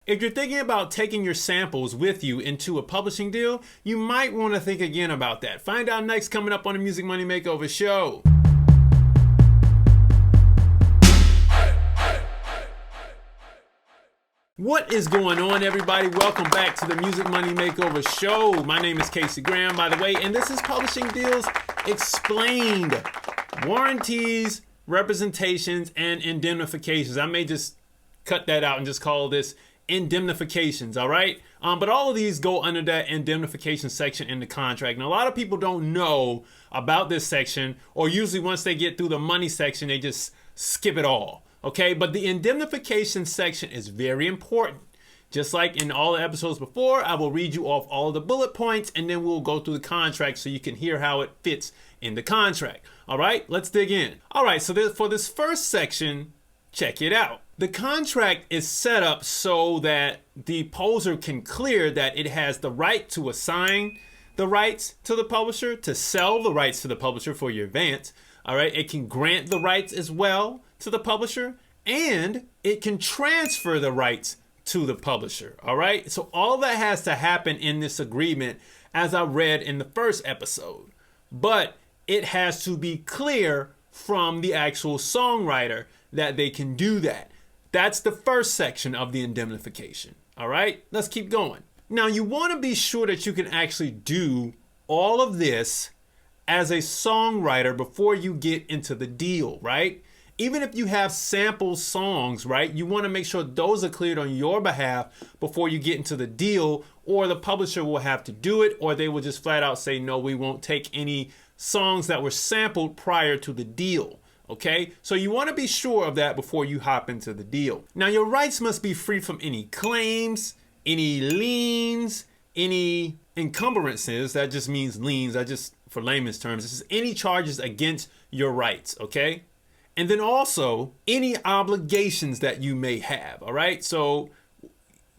If you're thinking about taking your samples with you into a publishing deal, you might want to think again about that. Find out next, coming up on the Music Money Makeover Show. What is going on, everybody? Welcome back to the Music Money Makeover Show. My name is Casey Graham, by the way, and this is Publishing Deals Explained. Warranties, representations, and indemnifications. I may just cut that out and just call this indemnifications, all right? But all of these go under that indemnification section in the contract. And a lot of people don't know about this section, or usually once they get through the money section, they just skip it all. Okay, but the indemnification section is very important. Just like in all the episodes before, I will read you off all of the bullet points and then we'll go through the contract so you can hear how it fits in the contract. All right, let's dig in. All right, so for this first section, check it out. The contract is set up so that the poser can clear that it has the right to assign the rights to the publisher, to sell the rights to the publisher for your advance. All right, it can grant the rights as well to the publisher, and it can transfer the rights to the publisher. All right, so all that has to happen in this agreement, as I read in the first episode, but it has to be clear from the actual songwriter that they can do that. That's the first section of the indemnification. All right, let's keep going. Now, you want to be sure that you can actually do all of this as a songwriter before you get into the deal, right? Even if you have sample songs, right, you want to make sure those are cleared on your behalf before you get into the deal, or the publisher will have to do it, or they will just flat out say, no, we won't take any songs that were sampled prior to the deal. Okay, so you want to be sure of that before you hop into the deal. Now, your rights must be free from any claims, any liens, any encumbrances. That just means liens. For layman's terms, this is any charges against your rights. Okay. And then also any obligations that you may have. All right. So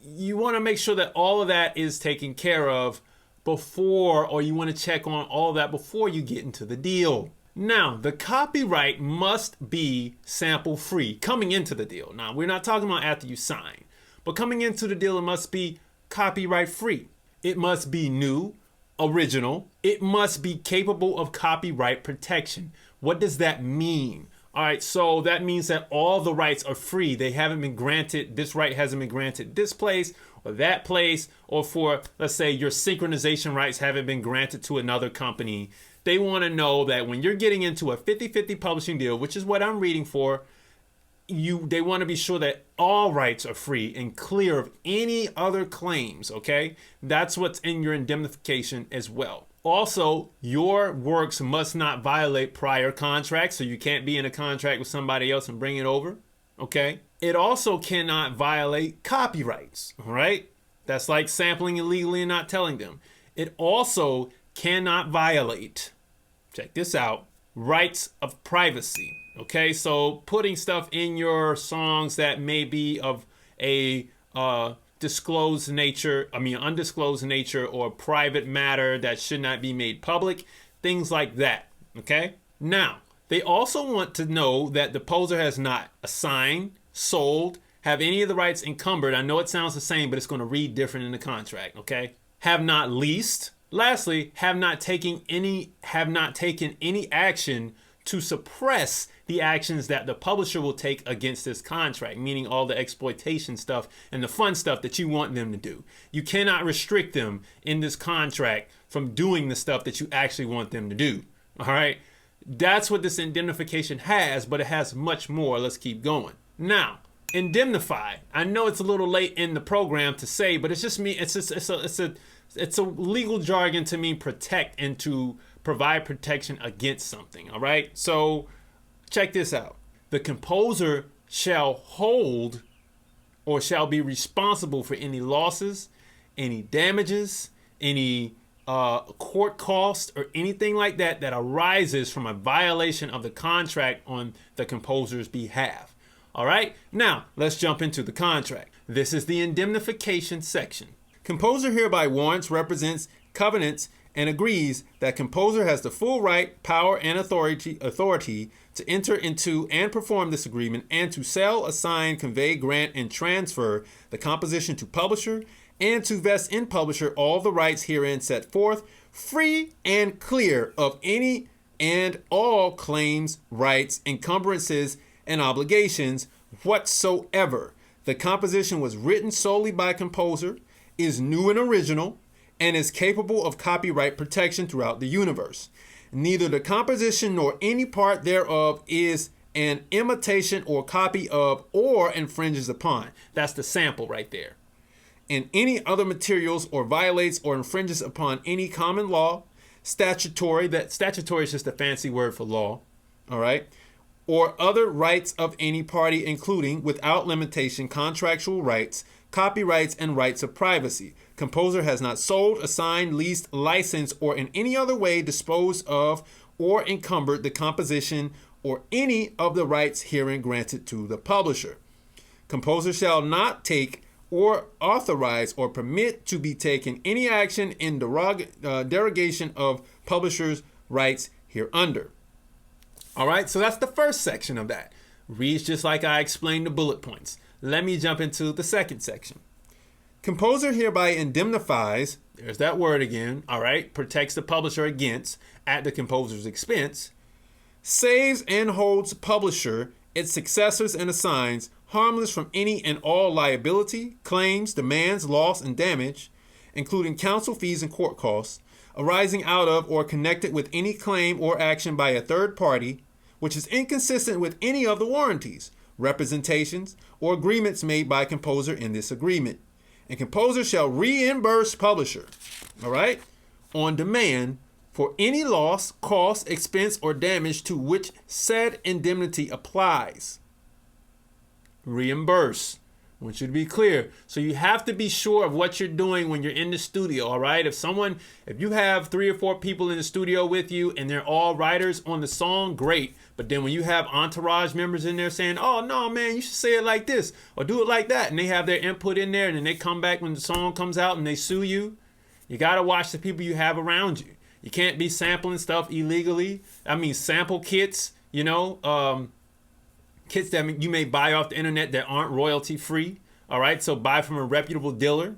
you want to make sure that all of that is taken care of before, or you want to check on all that before you get into the deal. Now, the copyright must be sample free coming into the deal. Now, we're not talking about after you sign, but coming into the deal, it must be copyright free. It must be new, original. It must be capable of copyright protection. What does that mean? All right, so that means that all the rights are free. They haven't been granted, this right hasn't been granted this place or that place, or for, let's say, your synchronization rights haven't been granted to another company. They want to know that when you're getting into a 50-50 publishing deal, which is what I'm reading for, they want to be sure that all rights are free and clear of any other claims, okay? That's what's in your indemnification as well. Also, your works must not violate prior contracts, so you can't be in a contract with somebody else and bring it over, okay? It also cannot violate copyrights, all right? That's like sampling illegally and not telling them. It also cannot violate, check this out, rights of privacy. Okay, so putting stuff in your songs that may be of a undisclosed nature, or private matter that should not be made public, things like that. Okay, now they also want to know that the poser has not assigned, sold, have any of the rights encumbered. I know it sounds the same, but it's going to read different in the contract. Okay, have not leased. Lastly, have not taken any action to suppress the actions that the publisher will take against this contract, meaning all the exploitation stuff and the fun stuff that you want them to do. You cannot restrict them in this contract from doing the stuff that you actually want them to do. All right. That's what this indemnification has, but it has much more. Let's keep going. Now, indemnify. I know it's a little late in the program to say, but it's just me. It's a legal jargon to mean protect and to provide protection against something. All right. So check this out. The composer shall hold or shall be responsible for any losses, any damages, any court costs, or anything like that that arises from a violation of the contract on the composer's behalf. All right. Now let's jump into the contract. This is the indemnification section. Composer hereby warrants, represents, covenants, and agrees that composer has the full right, power, and authority to enter into and perform this agreement and to sell, assign, convey, grant, and transfer the composition to publisher and to vest in publisher all the rights herein set forth, free and clear of any and all claims, rights, encumbrances, and obligations whatsoever. The composition was written solely by composer, is new and original, and is capable of copyright protection throughout the universe. Neither the composition nor any part thereof is an imitation or copy of or infringes upon. That's the sample right there. In any other materials or violates or infringes upon any common law, statutory is just a fancy word for law, all right, or other rights of any party, including, without limitation, contractual rights, copyrights, and rights of privacy. Composer has not sold, assigned, leased, licensed, or in any other way disposed of or encumbered the composition or any of the rights herein granted to the publisher. Composer shall not take or authorize or permit to be taken any action in derogation of publisher's rights hereunder. All right, so that's the first section of that. Reads just like I explained the bullet points. Let me jump into the second section. Composer hereby indemnifies, there's that word again, all right, protects the publisher against, at the composer's expense, saves and holds publisher, its successors, and assigns harmless from any and all liability, claims, demands, loss, and damage, including counsel fees and court costs, arising out of or connected with any claim or action by a third party, which is inconsistent with any of the warranties, representations, or agreements made by composer in this agreement. And composer shall reimburse publisher, all right, on demand for any loss, cost, expense, or damage to which said indemnity applies. Reimburse. I want you to be clear. So you have to be sure of what you're doing when you're in the studio, all right? If you have 3 or 4 people in the studio with you and they're all writers on the song, great. But then when you have entourage members in there saying, oh, no, man, you should say it like this or do it like that, and they have their input in there, and then they come back when the song comes out and they sue you, you got to watch the people you have around you. You can't be sampling stuff illegally. I mean, sample kits, kits that you may buy off the internet that aren't royalty free. All right, so buy from a reputable dealer.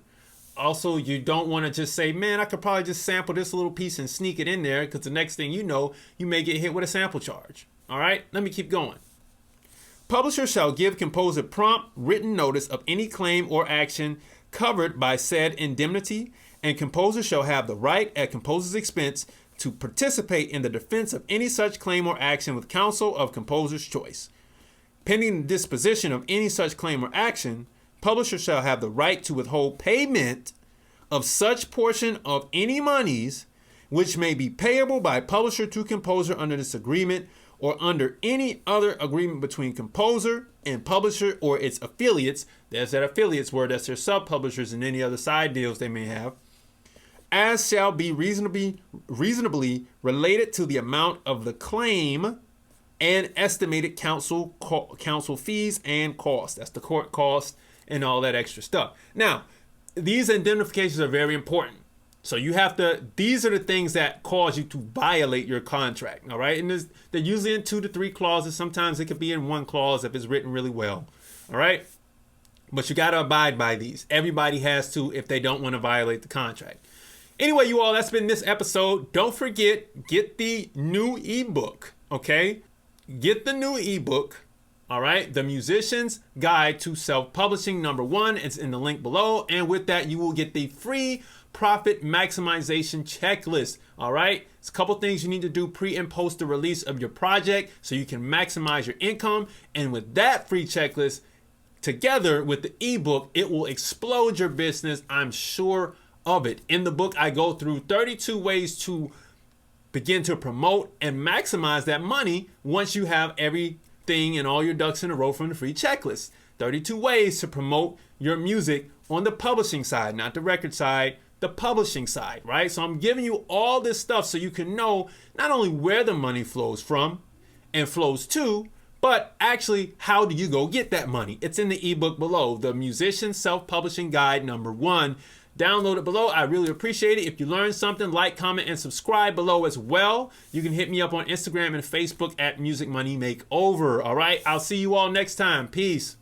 Also, you don't want to just say, man, I could probably just sample this little piece and sneak it in there, because the next thing you know, you may get hit with a sample charge. All right, let me keep going. Publisher shall give composer prompt written notice of any claim or action covered by said indemnity, and composer shall have the right at composer's expense to participate in the defense of any such claim or action with counsel of composer's choice. Pending the disposition of any such claim or action, publisher shall have the right to withhold payment of such portion of any monies which may be payable by publisher to composer under this agreement or under any other agreement between composer and publisher or its affiliates. There's that affiliates word, that's their sub-publishers and any other side deals they may have, as shall be reasonably related to the amount of the claim and estimated counsel fees and costs. That's the court cost and all that extra stuff. Now, these indemnifications are very important. So these are the things that cause you to violate your contract, all right? And they're usually in 2 to 3 clauses. Sometimes it could be in 1 clause if it's written really well, all right? But you got to abide by these. Everybody has to if they don't want to violate the contract. Anyway, you all, that's been this episode. Don't forget, get the new ebook, okay? Get the new ebook, all right? The Musician's Guide to Self-Publishing, #1. It's in the link below. And with that, you will get the free profit maximization checklist, all right? It's a couple things you need to do pre and post the release of your project so you can maximize your income. And with that free checklist, together with the ebook, it will explode your business. I'm sure of it. In the book, I go through 32 ways to begin to promote and maximize that money once you have everything and all your ducks in a row from the free checklist. 32 ways to promote your music on the publishing side, not the record side, the publishing side, right? So I'm giving you all this stuff so you can know not only where the money flows from and flows to, but actually, how do you go get that money? It's in the ebook below, the Musician Self-Publishing Guide #1. download it below. I really appreciate it. If you learned something, like, comment, and subscribe below as well. You can hit me up on Instagram and Facebook at Music Money Makeover. All right, I'll see you all next time. Peace.